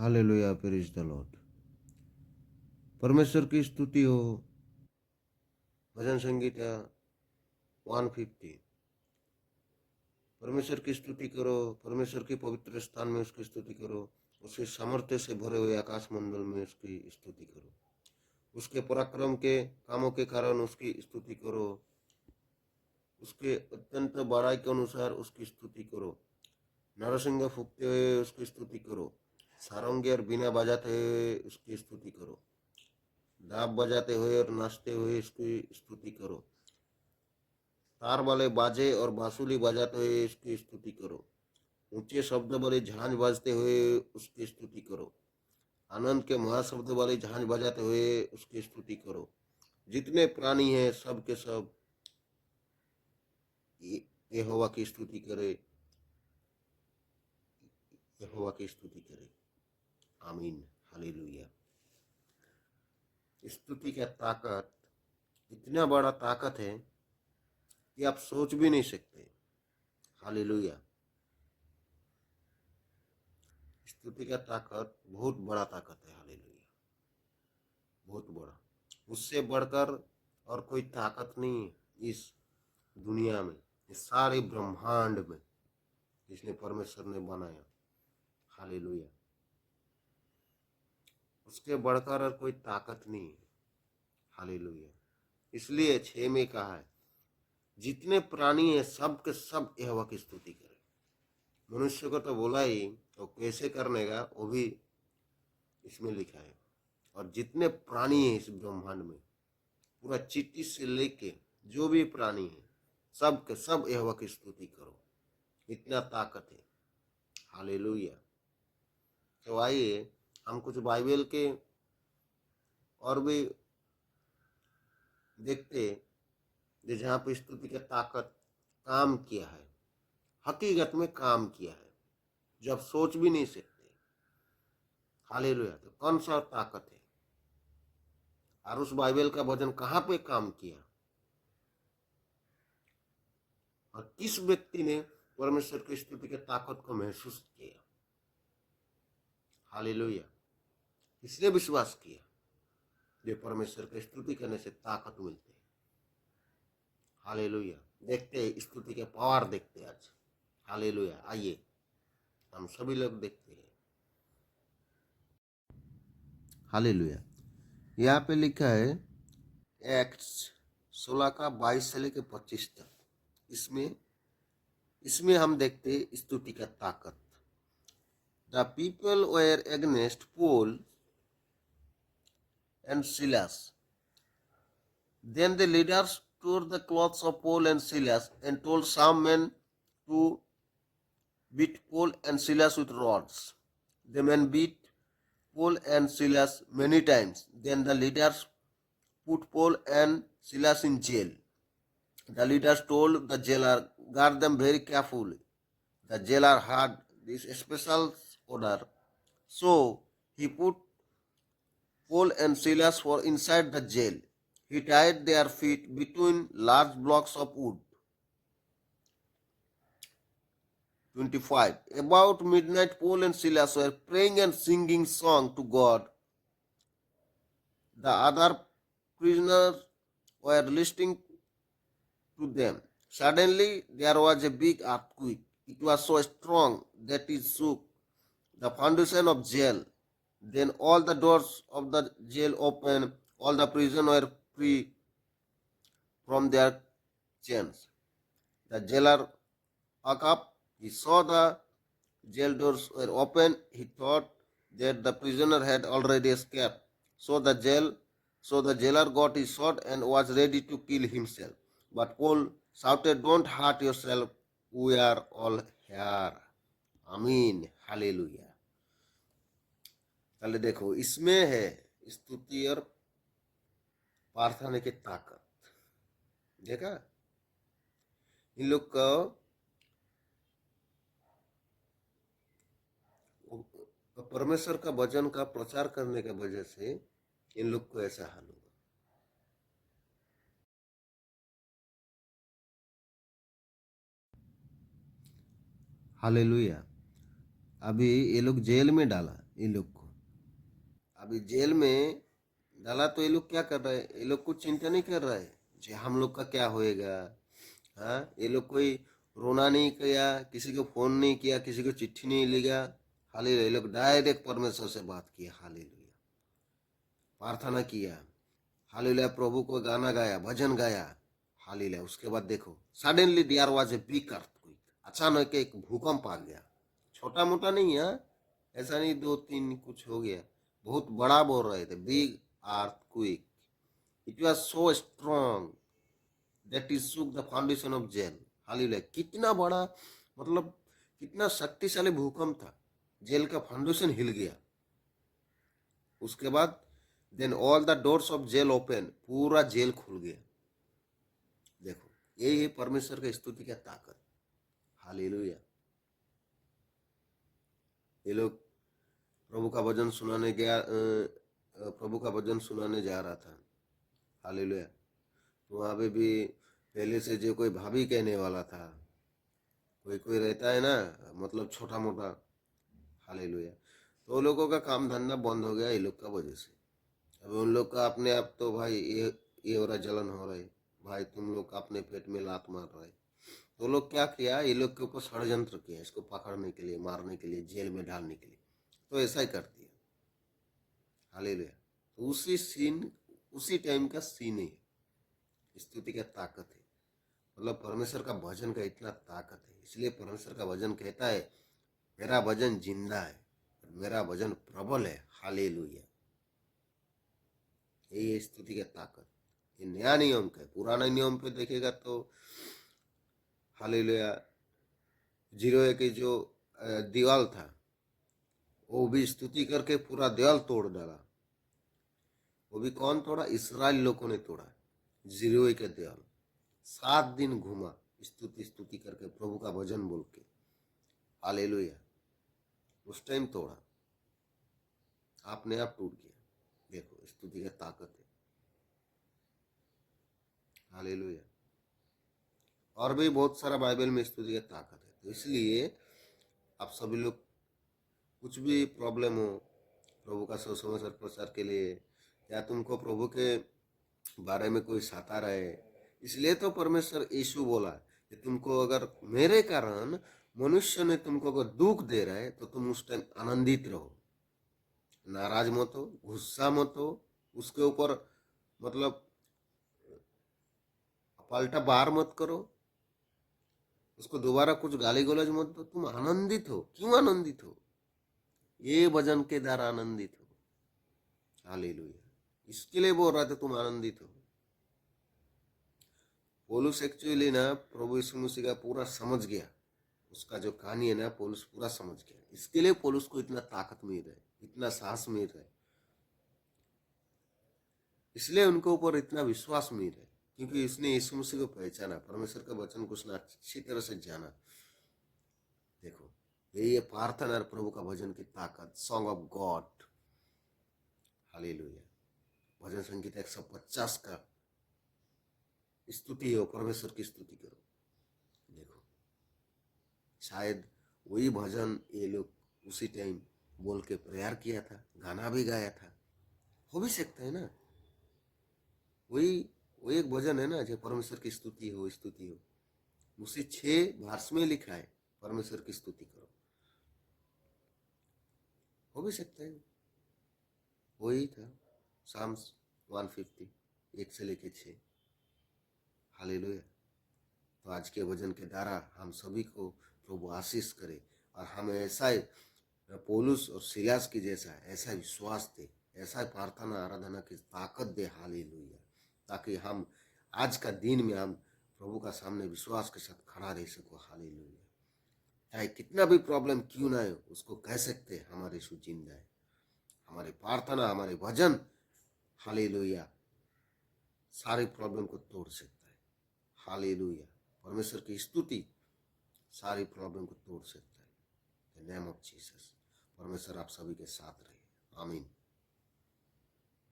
Hallelujah, praise the Lord. परमेश्वर की स्तुति हो। भजन संगीता 150। परमेश्वर की स्तुति करो, परमेश्वर के पवित्र स्थान में उसकी स्तुति करो, उसके सामर्थ्य से भरे हुए आकाश मंडल में उसकी स्तुति करो, उसके पराक्रम के कामों के कारण उसकी स्तुति करो, उसके अत्यंत बड़ाई के अनुसार उसकी स्तुति करो। नरसिंह फूकते हुए उसकी स्तुति करो, सारंगी और बीना बजाते हुए उसकी स्तुति करो, डाब बजाते हुए और नाचते हुए इसकी स्तुति करो, तार वाले बाजे और बांसुरी बजाते हुए इसकी स्तुति करो, ऊंचे शब्द वाली झांझ बजते हुए उसकी स्तुति करो, आनंद के महाशब्द वाली झांझ बजाते हुए उसकी स्तुति करो। जितने प्राणी हैं सब के सब यहोवा की स्तुति करे, यहोवा की स्तुति करे। आमीन, हालेलुया। स्तुति का ताकत इतना बड़ा ताकत है कि आप सोच भी नहीं सकते। हालेलुया। स्तुति का ताकत बहुत बड़ा ताकत है। हालेलुया, बहुत बड़ा। उससे बढ़कर और कोई ताकत नहीं है इस दुनिया में, इस सारे ब्रह्मांड में जिसने परमेश्वर ने बनाया। हालेलुया, उसके बढ़कर और कोई ताकत नहीं है। हालेलुया। इसलिए 6 में कहा है, जितने प्राणी है सब के सब यहोवा की स्तुति करें। मनुष्य को तो बोला ही, तो कैसे करने का वो भी इसमें लिखा है। और जितने प्राणी हैं इस ब्रह्मांड में, पूरा चींटी से लेके जो भी प्राणी है, सब के सब यहोवा की स्तुति करो। इतना ताकत है। हालेलुया। तो आइए हम कुछ बाइबल के और भी देखते हैं जहाँ पर स्तुति का ताकत काम किया है, हकीकत में काम किया है, जो आप सोच भी नहीं सकते। हालेलुया। तो कौन सा ताकत है और उस बाइबल का वचन कहाँ पे काम किया और किस व्यक्ति ने परमेश्वर की स्तुति के ताकत को महसूस किया। हालेलुया। किसने विश्वास किया जो परमेश्वर की स्तुति करने से ताकत मिलती है। हालेलुया। देखते हैं स्तुति के पावर, देखते हैं आज। हालेलुया। आइए हम सभी लोग देखते हैं। हालेलुया। यहाँ पे लिखा है एक्ट्स 16 का 22 से लेकर 25 तक। इसमें इसमें हम देखते हैं स्तुति का ताकत। The people were against Paul and Silas. Then the leaders tore the clothes of Paul and Silas and told some men to beat Paul and Silas with rods. The men beat Paul and Silas many times. Then the leaders put Paul and Silas in jail. The leaders told the jailer, guard them very carefully. The jailer had this special order, so he put Paul and Silas were inside the jail. He tied their feet between large blocks of wood. 25. About midnight, Paul and Silas were praying and singing song to God. The other prisoners were listening to them. Suddenly, there was a big earthquake. It was so strong that it shook the foundation of jail. Then all the doors of the jail opened. All the prisoners were free from their chains. The jailer woke up. He saw the jail doors were open. He thought that the prisoner had already escaped. So the jailer got his sword and was ready to kill himself. But Paul shouted, "Don't hurt yourself. We are all here." आमीन, hallelujah. चले देखो, इसमें है स्तुति और प्रार्थना की ताकत। देखा, इन लोग को परमेश्वर का वचन का प्रचार करने की वजह से इन लोग को ऐसा हाल होगा। हालेलुया। अभी ये लोग जेल में डाला ये लोग को। अभी जेल में डाला तो ये लोग क्या कर रहे हैं? ये लोग कुछ चिंता नहीं कर रहा है जी हम लोग का क्या होएगा। हाँ, ये लोग कोई रोना नहीं किया, किसी को फोन नहीं किया, किसी को चिट्ठी नहीं लिखा। हाली ये लोग डायरेक्ट परमेश्वर से बात किया, हालेलुया, प्रार्थना किया, हालेलुया, प्रभु को गाना गाया, भजन गाया, हालेलुया। उसके बाद देखो suddenly there was a big earthquake, अचानक एक भूकंप आ गया। छोटा मोटा नहीं है, ऐसा नहीं दो तीन कुछ हो गया, बहुत बड़ा बोल रहे थे, big earthquake. It was so strong that is shook the foundation of jail. Hallelujah, कितना बड़ा, मतलब कितना शक्तिशाली भूकंप था, जेल का फाउंडेशन हिल गया। उसके बाद then all the doors of jail open, पूरा जेल खुल गया। देखो ये परमेश्वर की स्तुति का ताकत, हालेलुया। ये लोग प्रभु का भजन सुनाने गया, प्रभु का भजन सुनाने जा रहा था, हालेलुया। तो वहाँ पे भी पहले से जो कोई भाभी कहने वाला था, कोई कोई रहता है ना, मतलब छोटा मोटा, हालेलुया। तो उन लोगों का काम धंधा बंद हो गया ये लोग का वजह से। अभी उन लोग का अपने आप तो भाई ये हो रहा, जलन हो रहा है, भाई तुम लोग अपने पेट में लात मार रहे। तो लोग क्या किया, ये लोग के ऊपर षड्यंत्र किया, इसको पकड़ने के लिए, मारने के लिए, जेल में डालने के लिए। तो ऐसा ही कर दिया, हालेलुया। तो उसी सीन, उसी टाइम का सीन है, स्तुति का ताकत है। मतलब परमेश्वर का भजन का इतना ताकत है, इसलिए परमेश्वर का भजन कहता है मेरा भजन जिंदा है, मेरा भजन प्रबल है, हालेलुया। यही है स्तुति का ताकत। ये नया नियम का है, पुराना नियम पे देखेगा तो हालेलुया, जीरो की जो दीवाल था वो भी स्तुति करके पूरा दीवाल तोड़ डाला। वो भी कौन तोड़ा? इसराइल लोगों ने तोड़ा, जीरो का दीवाल। 7 दिन घूमा स्तुति स्तुति करके, प्रभु का भजन बोल के, हालेलुया। उस टाइम तोड़ा, आपने आप टूट गया। देखो स्तुति का ताकत है, हालेलुया। और भी बहुत सारा बाइबल में स्तुति का ताकत है। तो इसलिए आप सभी लोग कुछ भी प्रॉब्लम हो, प्रभु का सुसमाचार प्रचार के लिए, या तुमको प्रभु के बारे में कोई सता रहे, इसलिए तो परमेश्वर यीशु बोला कि तुमको अगर मेरे कारण मनुष्य ने तुमको अगर दुख दे रहा है तो तुम उस टाइम आनंदित रहो, नाराज मत हो, गुस्सा मत हो, उसके ऊपर मतलब पलटा बार मत करो, उसको दोबारा कुछ गाली गलौज मत दो, तुम आनंदित हो। क्यों आनंदित हो? ये भजन के द्वारा आनंदित हो, हालेलुया। इसके लिए बोल रहा था तुम आनंदित हो। पौलुस एक्चुअली ना प्रभु यीशु मसीह का पूरा समझ गया, उसका जो कहानी है ना, पौलुस पूरा समझ गया। इसके लिए पौलुस को इतना ताकत मिल रहा है, इतना साहस मिल रहा है, इसलिए उनके ऊपर इतना विश्वास मिल रहा है, क्योंकि इसने यीशु मसीह को पहचाना, परमेश्वर का वचन को उसने अच्छी तरह से जाना। देखो यही है प्रार्थना और प्रभु का भजन की ताकत, सॉन्ग ऑफ गॉड, हालेलुया। भजन संगीता 150 का स्तुति हो, परमेश्वर की स्तुति करो। देखो शायद वही भजन ये लोग उसी टाइम बोल के प्रेयर किया था, गाना भी गाया था, हो भी सकता है ना। वही वही एक भजन है ना, जो परमेश्वर की स्तुति हो, स्तुति हो। उसी 6 वर्ष में लिखा है परमेश्वर की स्तुति करो, हो भी सकता है वही था। साम्स 150 1 से लेके 6, हालेलुया। तो आज के भजन के द्वारा हम सभी को प्रभु आशीष करे, और हमें ऐसा ही पौलुस और सिलास की जैसा ऐसा विश्वास दे, ऐसा प्रार्थना आराधना की ताकत दे, हालेलुया। ताकि हम आज का दिन में हम प्रभु का सामने विश्वास के साथ खड़ा रह सको, हालेलुया। चाहे कितना भी प्रॉब्लम क्यों ना हो, उसको कह सकते हैं हमारे यीशु जिंदा है। हमारी प्रार्थना, हमारे भजन, हालेलुया, सारी प्रॉब्लम को तोड़ सकता है, हालेलुया। परमेश्वर की स्तुति सारी प्रॉब्लम को तोड़ सकता है। The name of Jesus. परमेश्वर आप सभी के साथ रहे, आमीन।